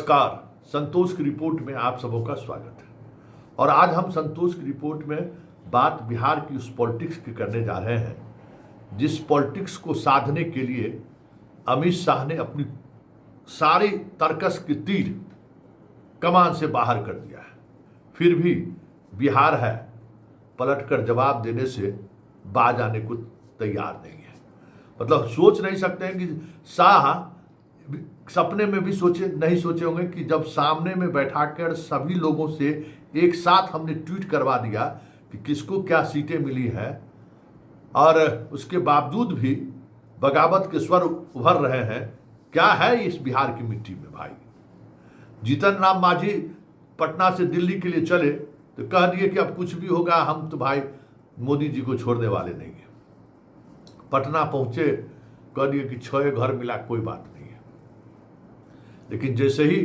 नमस्कार। संतोष की रिपोर्ट में आप सबों का स्वागत है। और आज हम संतोष की रिपोर्ट में बात बिहार की उस पॉलिटिक्स की करने जा रहे हैं जिस पॉलिटिक्स को साधने के लिए अमित शाह ने अपनी सारी तर्कस की तीर कमान से बाहर कर दिया है। फिर भी बिहार है पलटकर जवाब देने से बाज आने को तैयार नहीं है। मतलब सोच नहीं सकते हैं कि शाह सपने में भी नहीं सोचे होंगे कि जब सामने में बैठाकर सभी लोगों से एक साथ हमने ट्वीट करवा दिया कि किसको क्या सीटें मिली है, और उसके बावजूद भी बगावत के स्वर उभर रहे हैं। क्या है इस बिहार की मिट्टी में भाई। जीतन राम मांझी पटना से दिल्ली के लिए चले तो कह दिए कि अब कुछ भी होगा हम तो भाई मोदी जी को छोड़ने वाले नहीं है। पटना पहुंचे, कह दिए कि 6 घर मिला, कोई बात नहीं है। लेकिन जैसे ही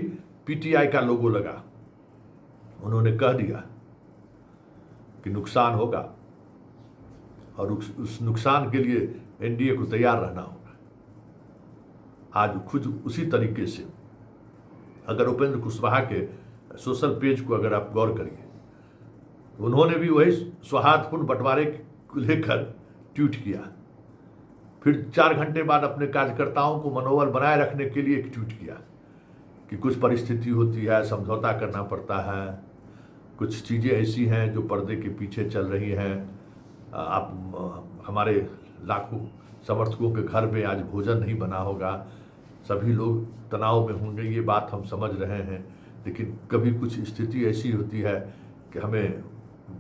पीटीआई का लोगो लगा उन्होंने कह दिया कि नुकसान होगा और उस नुकसान के लिए एनडीए को तैयार रहना होगा। आज खुद उसी तरीके से अगर उपेंद्र कुशवाहा के सोशल पेज को अगर आप गौर करिए, उन्होंने भी वही सौहार्दपूर्ण बंटवारे को लेकर ट्वीट किया। फिर 4 घंटे बाद अपने कार्यकर्ताओं को मनोबल बनाए रखने के लिए एक ट्वीट किया कि कुछ परिस्थिति होती है, समझौता करना पड़ता है, कुछ चीज़ें ऐसी हैं जो पर्दे के पीछे चल रही हैं। आप हमारे लाखों समर्थकों के घर में आज भोजन नहीं बना होगा, सभी लोग तनाव में होंगे, ये बात हम समझ रहे हैं। लेकिन कभी कुछ स्थिति ऐसी होती है कि हमें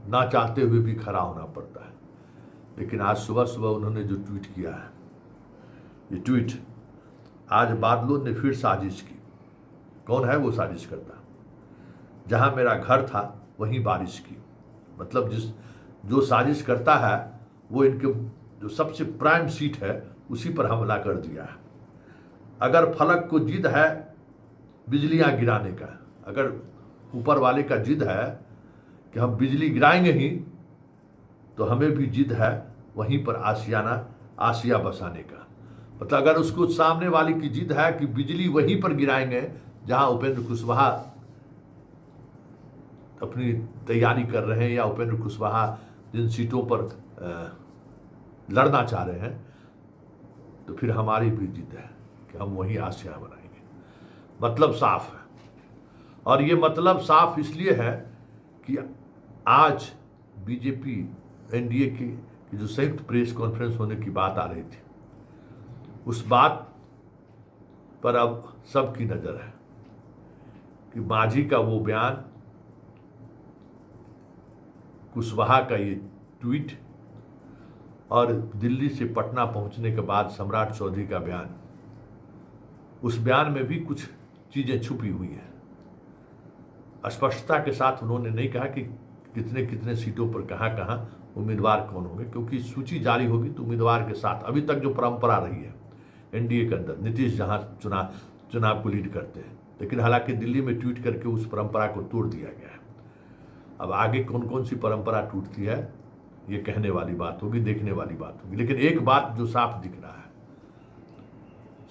ना चाहते हुए भी खड़ा होना पड़ता है। लेकिन आज सुबह सुबह उन्होंने जो ट्वीट किया है, ये ट्वीट आज बादलों ने फिर साजिश की। कौन है वो साजिश करता? जहां मेरा घर था वहीं बारिश की। मतलब जो साजिश करता है वो इनके जो सबसे प्राइम सीट है उसी पर हमला कर दिया है। अगर फलक को जिद है बिजलियां गिराने का, अगर ऊपर वाले का जिद है कि हम बिजली गिराएंगे ही, तो हमें भी जिद है वहीं पर आसिया बसाने का। मतलब अगर उसको सामने वाले की जिद है कि बिजली वहीं पर गिराएंगे जहां उपेंद्र कुशवाहा अपनी तैयारी कर रहे हैं, या उपेंद्र कुशवाहा जिन सीटों पर लड़ना चाह रहे हैं, तो फिर हमारी भी जिद है कि हम वहीं आसिया बनाएंगे। मतलब साफ है। और ये मतलब साफ इसलिए है कि आज बीजेपी एनडीए की जो संयुक्त प्रेस कॉन्फ्रेंस होने की बात आ रही थी, उस बात पर अब सबकी नजर है कि मांझी का वो बयान, कुशवाहा का ये ट्वीट और दिल्ली से पटना पहुंचने के बाद सम्राट चौधरी का बयान, उस बयान में भी कुछ चीजें छुपी हुई हैं। स्पष्टता के साथ उन्होंने नहीं कहा कि कितने कितने सीटों पर कहां कहां उम्मीदवार कौन होंगे, क्योंकि सूची जारी होगी तो उम्मीदवार के साथ अभी तक जो परंपरा रही है एनडीए के अंदर, नीतीश जहां चुनाव को लीड करते हैं, लेकिन हालांकि दिल्ली में ट्वीट करके उस परंपरा को तोड़ दिया गया है। अब आगे कौन कौन सी परंपरा टूटती है ये कहने वाली बात होगी, देखने वाली बात होगी। लेकिन एक बात जो साफ दिख रहा है,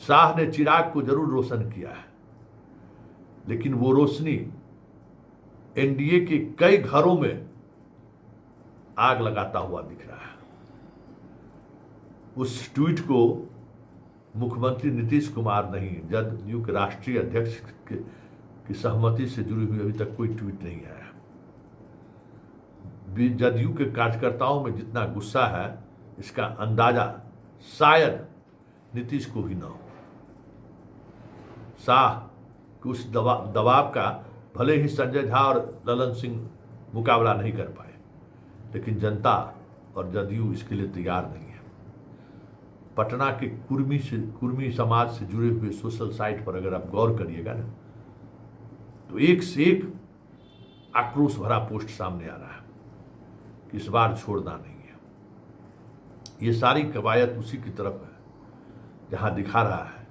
शाह ने चिराग को जरूर रोशन किया है, लेकिन वो रोशनी एनडीए के कई घरों में आग लगाता हुआ दिख रहा है। उस ट्वीट को मुख्यमंत्री नीतीश कुमार नहीं, जदयू के राष्ट्रीय अध्यक्ष की सहमति से जुड़ी हुई अभी तक कोई ट्वीट नहीं आया। जदयू के कार्यकर्ताओं में जितना गुस्सा है, इसका अंदाजा शायद नीतीश को भी न हो। शाह के उस दबाव का भले ही संजय झा और ललन सिंह मुकाबला नहीं कर पाए, लेकिन जनता और जदयू इसके लिए तैयार नहीं है। पटना के कुर्मी समाज से जुड़े हुए सोशल साइट पर अगर आप गौर करिएगा ना, तो एक से एक आक्रोश भरा पोस्ट सामने आ रहा है कि इस बार छोड़ना नहीं है। ये सारी कवायद उसी की तरफ है जहां दिखा रहा है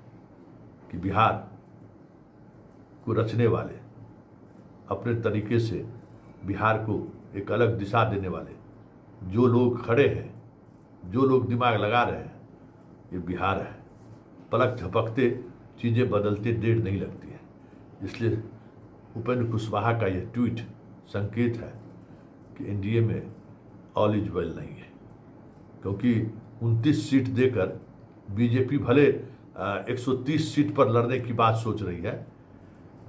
कि बिहार को रचने वाले, अपने तरीके से बिहार को एक अलग दिशा देने वाले जो लोग खड़े हैं, जो लोग दिमाग लगा रहे हैं, ये बिहार है। पलक झपकते चीज़ें बदलते देर नहीं लगती है। इसलिए उपेंद्र कुशवाहा का यह ट्वीट संकेत है कि एनडीए में ऑल इज वेल नहीं है, क्योंकि 29 सीट देकर बीजेपी भले 130 सीट पर लड़ने की बात सोच रही है,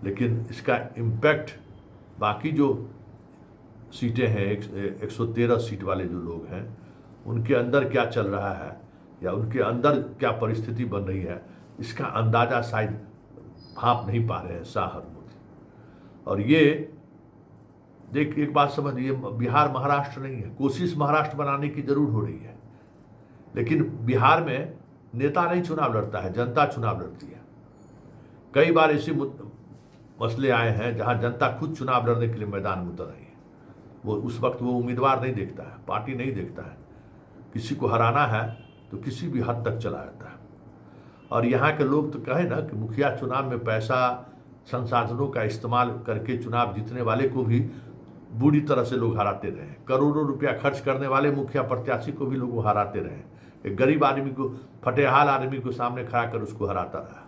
लेकिन इसका इम्पैक्ट बाकी जो सीटें हैं 113 सीट वाले जो लोग हैं उनके अंदर क्या चल रहा है या उनके अंदर क्या परिस्थिति बन रही है, इसका अंदाज़ा शायद भांप नहीं पा रहे हैं शाह और मोदी। और ये देख एक बात समझिए, बिहार महाराष्ट्र नहीं है। कोशिश महाराष्ट्र बनाने की जरूर हो रही है, लेकिन बिहार में नेता नहीं चुनाव लड़ता है, जनता चुनाव लड़ती है। कई बार ऐसे मसले आए हैं जहां जनता खुद चुनाव लड़ने के लिए मैदान में उतर आई है। वो उस वक्त वो उम्मीदवार नहीं देखता है, पार्टी नहीं देखता है, किसी को हराना है तो किसी भी हद तक चला जाता है। और यहाँ के लोग तो कहे ना कि मुखिया चुनाव में पैसा संसाधनों का इस्तेमाल करके चुनाव जीतने वाले को भी बुरी तरह से लोग हराते रहे। करोड़ों रुपया खर्च करने वाले मुखिया प्रत्याशी को भी लोग हराते रहे। एक गरीब आदमी को, फटेहाल आदमी को सामने खड़ा कर उसको हराता रहा।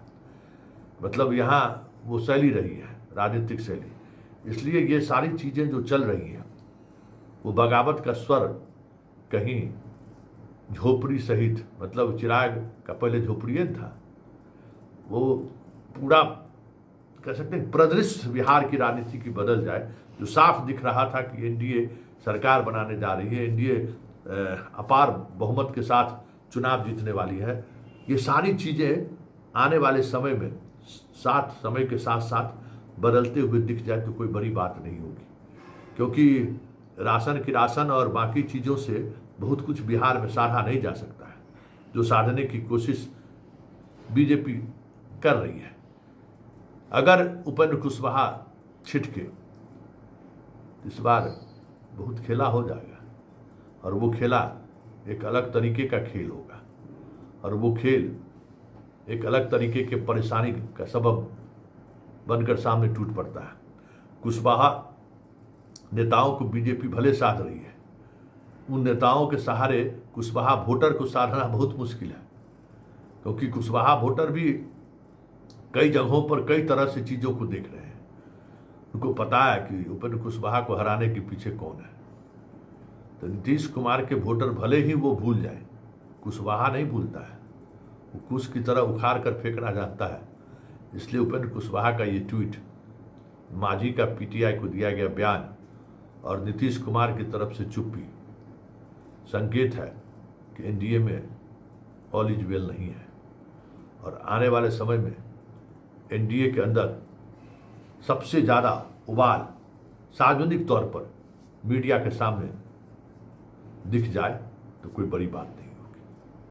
मतलब यहाँ वो शैली रही है, राजनीतिक शैली। इसलिए ये सारी चीज़ें जो चल रही हैं, वो बगावत का स्वर कहीं झोपड़ी सहित, मतलब चिराग का पहले झोपड़ियन था, वो पूरा कह सकते हैं परिदृश्य बिहार की राजनीति की बदल जाए। जो साफ दिख रहा था कि एनडीए सरकार बनाने जा रही है, एनडीए अपार बहुमत के साथ चुनाव जीतने वाली है, ये सारी चीज़ें आने वाले समय में समय के साथ साथ बदलते हुए दिख जाए तो कोई बड़ी बात नहीं होगी। क्योंकि राशन की राशन और बाकी चीज़ों से बहुत कुछ बिहार में साधा नहीं जा सकता है, जो साधने की कोशिश बीजेपी कर रही है। अगर उपेंद्र कुशवाहा छिटके इस बार बहुत खेला हो जाएगा, और वो खेला एक अलग तरीके का खेल होगा, और वो खेल एक अलग तरीके के परेशानी का सबब बनकर सामने टूट पड़ता है। कुशवाहा नेताओं को बीजेपी भले साध रही है, उन नेताओं के सहारे कुशवाहा वोटर को साधना बहुत मुश्किल है, क्योंकि कुशवाहा वोटर भी कई जगहों पर कई तरह से चीज़ों को देख रहे हैं। उनको पता है कि उपेंद्र कुशवाहा को हराने के पीछे कौन है। तो नीतीश कुमार के वोटर भले ही वो भूल जाए, कुशवाहा नहीं भूलता है, वो कुश की तरह उखाड़ कर फेंकना जानता है। इसलिए उपेंद्र कुशवाहा का ये ट्वीट, मांझी का पीटीआई को दिया गया बयान और नीतीश कुमार की तरफ से चुप्पी संकेत है कि एनडीए में ऑल इज वेल नहीं है। और आने वाले समय में एनडीए के अंदर सबसे ज़्यादा उबाल सार्वजनिक तौर पर मीडिया के सामने दिख जाए तो कोई बड़ी बात नहीं।